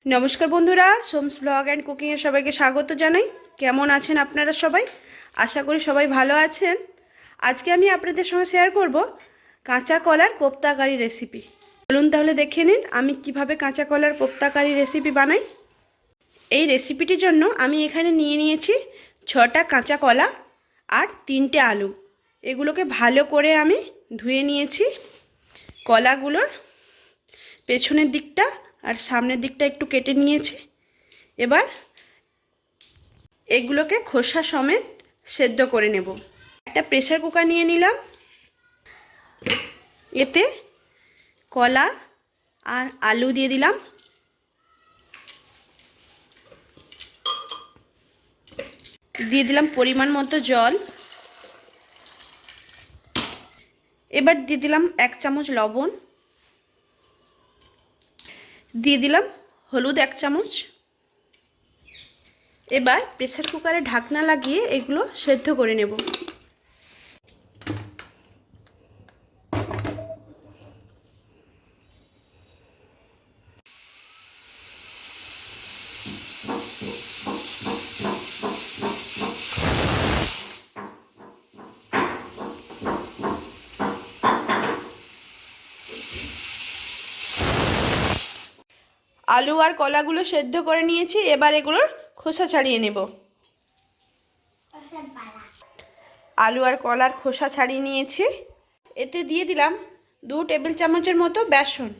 নমস্কার বন্ধুরা, সোমস blog and কুকিংয়ে সবাইকে স্বাগত জানাই। কেমন আছেন আপনারা সবাই? আশা করি সবাই ভালো আছেন। আজকে আমি আপনাদের সঙ্গে শেয়ার করব কাঁচা কলার কোপ্তা কারি রেসিপি। চলুন তাহলে দেখে নিন আমি কিভাবে কাঁচা কলার কোপ্তা কারি রেসিপি বানাই। এই রেসিপিটির জন্য আমি এখানে নিয়ে নিয়েছি 6টা কাঁচা কলা আর 3টে আলু। এগুলোকে ভালো করে আমি ধুয়ে নিয়েছি। কলাগুলোর পেছনের দিকটা আর সামনের দিকটা একটু কেটে নিয়েছি। এবার এগুলোকে খোসা সমেত সেদ্ধ করে নেব। একটা প্রেসার কুকার নিয়ে নিলাম। এতে কলা আর আলু দিয়ে দিলাম। দিয়ে দিলাম পরিমাণ মতো জল। এবার দিয়ে দিলাম 1 চামচ লবণ। দিয়ে দিলাম হলুদ 1 চামচ। এবার প্রেসার কুকারে ঢাকনা লাগিয়ে এগুলো সেদ্ধ করে নেব। আলু আর কলাগুলো সেদ্ধ করে নিয়েছি। এবার এগুলোর খোসা ছাড়িয়ে নেব। আলু আর কলার খোসা ছাড়িয়ে নিয়েছি। এতে দিয়ে দিলাম 2 টেবিল চামচের মতো বেসন,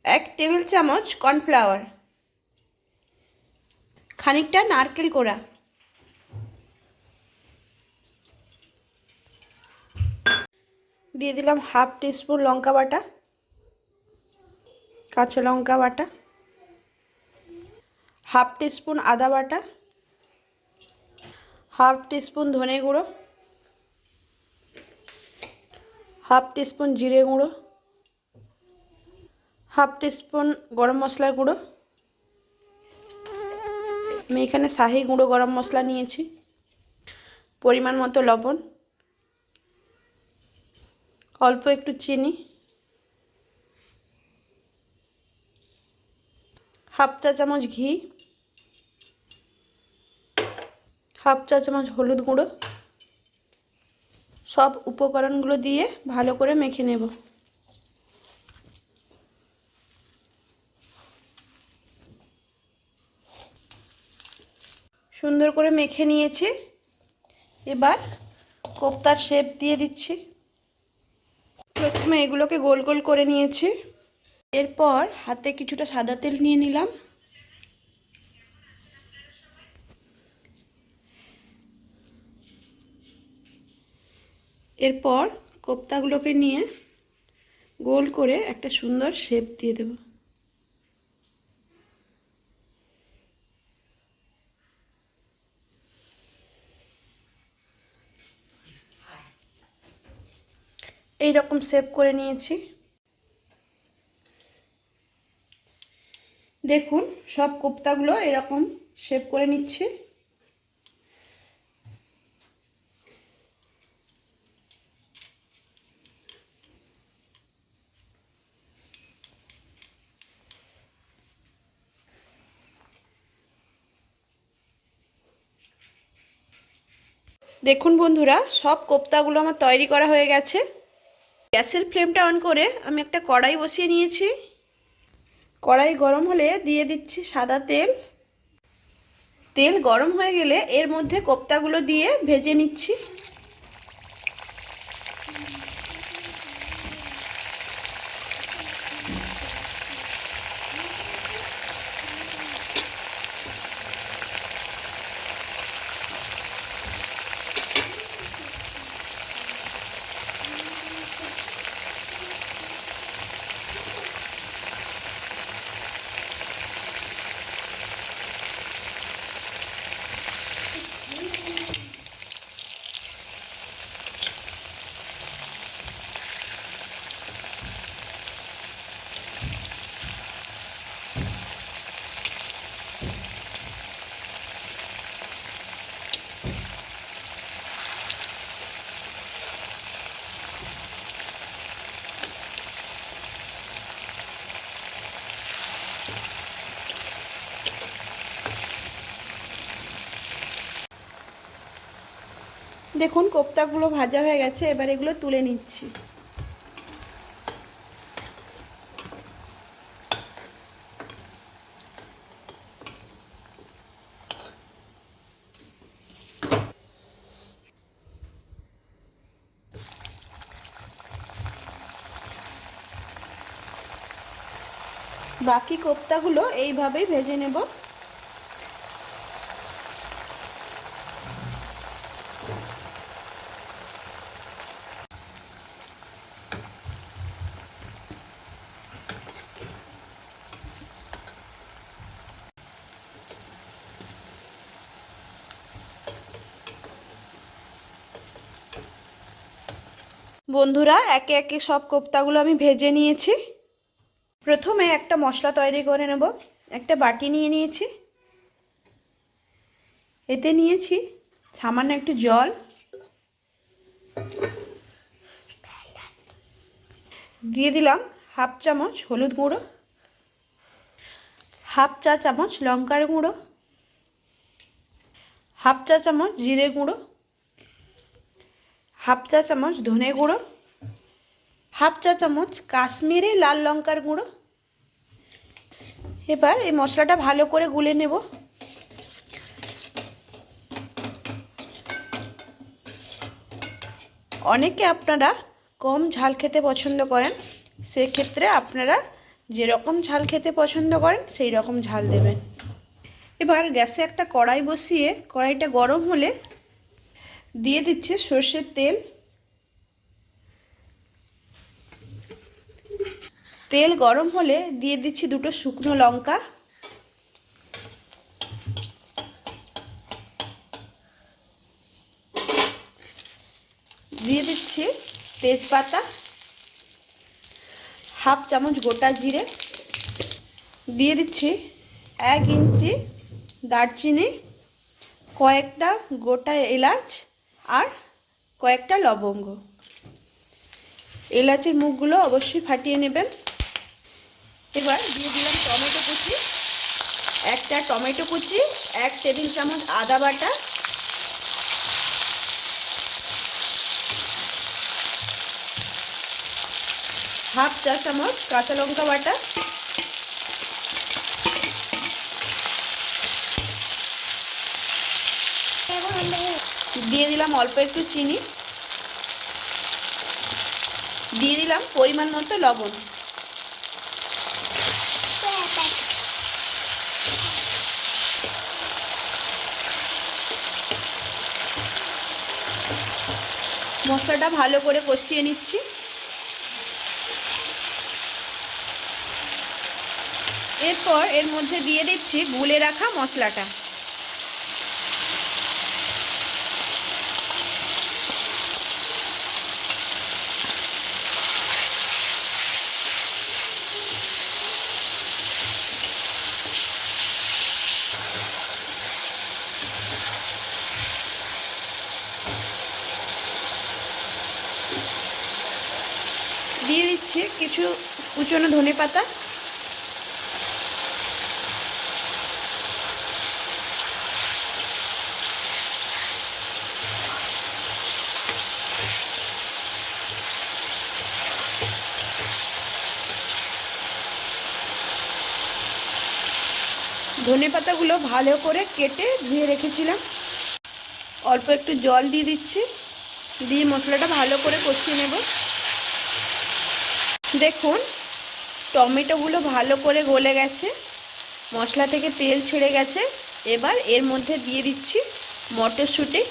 1 টেবিল চামচ কর্নফ্লাওয়ার, খানিকটা নারকেল কোড়া, দিয়ে দিলাম হাফ টিস্পুন লঙ্কা বাটা, কাঁচা লঙ্কা বাটা, হাফ টিস্পুন আদা বাটা, হাফ টিস্পুন ধনে গুঁড়ো, হাফ টিস্পুন জিরে গুঁড়ো, হাফ টিস্পুন গরম মশলার গুঁড়ো। আমি এখানে শাহি গুঁড়ো গরম মশলা নিয়েছি। পরিমাণ মতো লবণ, অল্প একটু চিনি, হাফ চা চামচ ঘি, হাফ চা চামচ হলুদ গুঁড়ো। সব উপকরণগুলো দিয়ে ভালো করে মেখে নেব। সুন্দর করে মেখে নিয়েছি। এবার কোপ্তার শেপ দিয়ে দিচ্ছি। প্রথমে এগুলোকে গোল গোল করে নিয়েছি। এরপর হাতে কিছুটা সাদা তেল নিয়ে নিলাম। এরপর কোপ্তাগুলোকে নিয়ে গোল করে একটা সুন্দর শেপ দিয়ে দেব। এই রকম শেপ করে নিয়েছি। দেখুন সব কোপ্তাগুলো এরকম শেপ করে নিচ্ছে। দেখুন বন্ধুরা, সব কোপ্তাগুলো আমার তৈরি করা হয়ে গেছে। গ্যাসের ফ্লেমটা অন করে আমি একটা কড়াই বসিয়ে নিয়েছি। কড়াই গরম হলে দিয়ে দিচ্ছি সাদা তেল। তেল গরম হয়ে গেলে এর মধ্যে কোপ্তাগুলো দিয়ে ভেজে নিচ্ছি। দেখুন কোপ্তাগুলো ভাজা হয়ে গেছে, এবার এগুলো তুলে নিচ্ছি। বাকি কোপ্তাগুলো এইভাবেই ভেজে নেব। বন্ধুরা, একে একে সব কোপ্তাগুলো আমি ভেজে নিয়েছি। প্রথমে একটা মশলা তৈরি করে নেব। একটা বাটি নিয়ে নিয়েছি, এতে নিয়েছি সামান্য একটু জল, দিয়ে দিলাম হাফ চামচ হলুদ গুঁড়ো, হাফ চা চামচ লঙ্কার গুঁড়ো, হাফ চা চামচ জিরে গুঁড়ো, হাফ চা চামচ ধনে গুঁড়ো, হাফ চা চামচ কাশ্মীরি লাল লঙ্কার গুঁড়ো। এবার এই মশলাটা ভালো করে গুলে নেব। অনেকে আপনারা কম ঝাল খেতে পছন্দ করেন, সেক্ষেত্রে আপনারা যেরকম ঝাল খেতে পছন্দ করেন সেই রকম ঝাল দেবেন। এবার গ্যাসে একটা কড়াই বসিয়ে কড়াইটা গরম হলে দিয়ে দিচ্ছে সর্ষের তেল। তেল গরম হলে দিয়ে দিচ্ছি দুটো শুকনো লঙ্কা, দিয়ে দিচ্ছি তেজপাতা, হাফ চামচ গোটা জিরে, দিয়ে দিচ্ছি 1 ইঞ্চি দারচিনি, কয়েকটা গোটা এলাচ আর কয়েকটা লবঙ্গ। এলাচের মুখগুলো অবশ্যই ফাটিয়ে নেবেন। এবার দিয়ে দিলাম টমেটো কুচি, একটা টমেটো কুচি, 1 টেবিল চামচ আদা বাটা, হাফ চা চামচ কাঁচা লঙ্কা বাটা, দিয়ে দিলাম অল্প একটু চিনি, দিয়ে দিলাম পরিমাণ মতো লবণ। মশলাটা ভালো করে কষিয়ে নিচ্ছি। এরপর এর মধ্যে দিয়ে দিচ্ছি গুলে রাখা মশলাটা। দিয়ে দিচ্ছি কিছু কুচনো ধনেপাতা, ধনেপাতাগুলো ভালো করে কেটে ধুয়ে রেখেছিলাম। অল্প একটু জল দিয়ে দিচ্ছি, দিয়ে মশলাটা ভালো করে কষিয়ে নেব। দেখুন টমেটোগুলো ভালো করে গলে গেছে, মশলা থেকে তেল ছেড়ে গেছে। এবার এর মধ্যে দিয়ে দিচ্ছি মটরশুঁটি।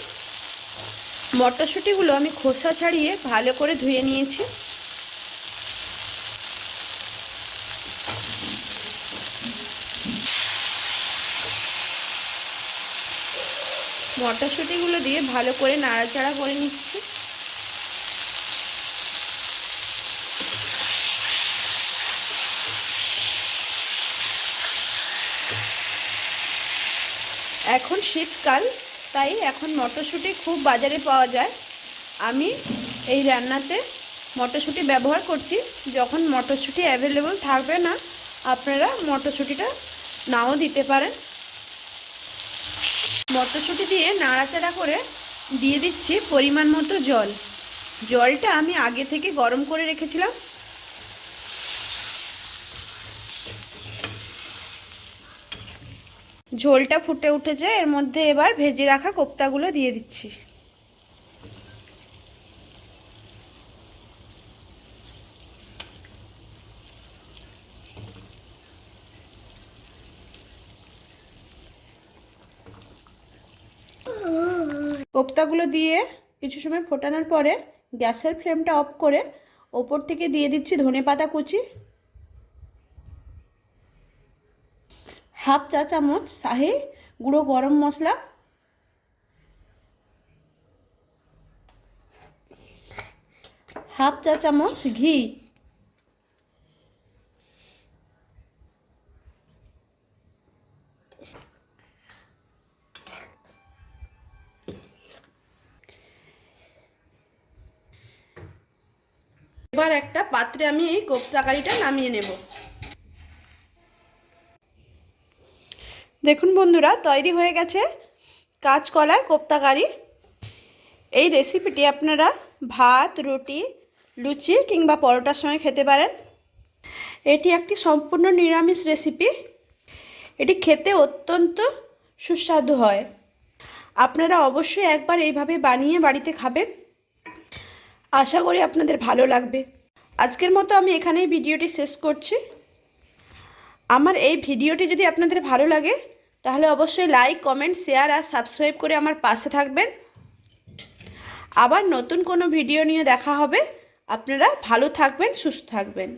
মটরশুঁটিগুলো আমি খোসা ছাড়িয়ে ভালো করে ধুয়ে নিয়েছি। মটরশুঁটিগুলো দিয়ে ভালো করে নাড়াচাড়া করে নিচ্ছি। এখন শীতকাল, তাই এখন মটরশুঁটি খুব বাজারে পাওয়া যায়। আমি এই রান্নাতে মটরশুঁটি ব্যবহার করছি। যখন মটরশুঁটি অ্যাভেলেবল থাকবে না, আপনারা মটরশুঁটিটা নাও দিতে পারেন। মটরশুঁটি দিয়ে নাড়াচাড়া করে দিয়ে দিচ্ছি পরিমাণ মতো জল। জলটা আমি আগে থেকে গরম করে রেখেছিলাম। ঝোলটা ফুটে উঠেছে, এর মধ্যে এবার ভেজে রাখা কোপ্তাগুলো দিয়ে দিচ্ছি। কোপ্তাগুলো দিয়ে কিছু সময় ফোটানোর পরে গ্যাসের ফ্লেমটা অফ করে ওপর থেকে দিয়ে দিচ্ছি ধনেপাতা কুচি, হাফ চা চামচ শাহি গুঁড়ো গরম মশলা, হাফ চা চামচ ঘি, এবার একটা পাত্রে আমি এই কোপ্তা কারিটা নামিয়ে নেব। দেখুন বন্ধুরা, তৈরি হয়ে গেছে কাঁচকলার কোপ্তা কারি। এই রেসিপিটি আপনারা ভাত, রুটি, লুচি কিংবা পরোটার সঙ্গে খেতে পারেন। এটি একটি সম্পূর্ণ নিরামিষ রেসিপি। এটি খেতে অত্যন্ত সুস্বাদু হয়। আপনারা অবশ্যই একবার এইভাবে বানিয়ে বাড়িতে খাবেন। আশা করি আপনাদের ভালো লাগবে। আজকের মতো আমি এখানেই ভিডিওটি শেষ করছি। আমার এই ভিডিওটি যদি আপনাদের ভালো লাগে তাহলে অবশ্যই লাইক, কমেন্ট, শেয়ার আর সাবস্ক্রাইব করে আমার পাশে থাকবেন। আবার নতুন কোনো ভিডিও নিয়ে দেখা হবে। আপনারা ভালো থাকবেন, সুস্থ থাকবেন।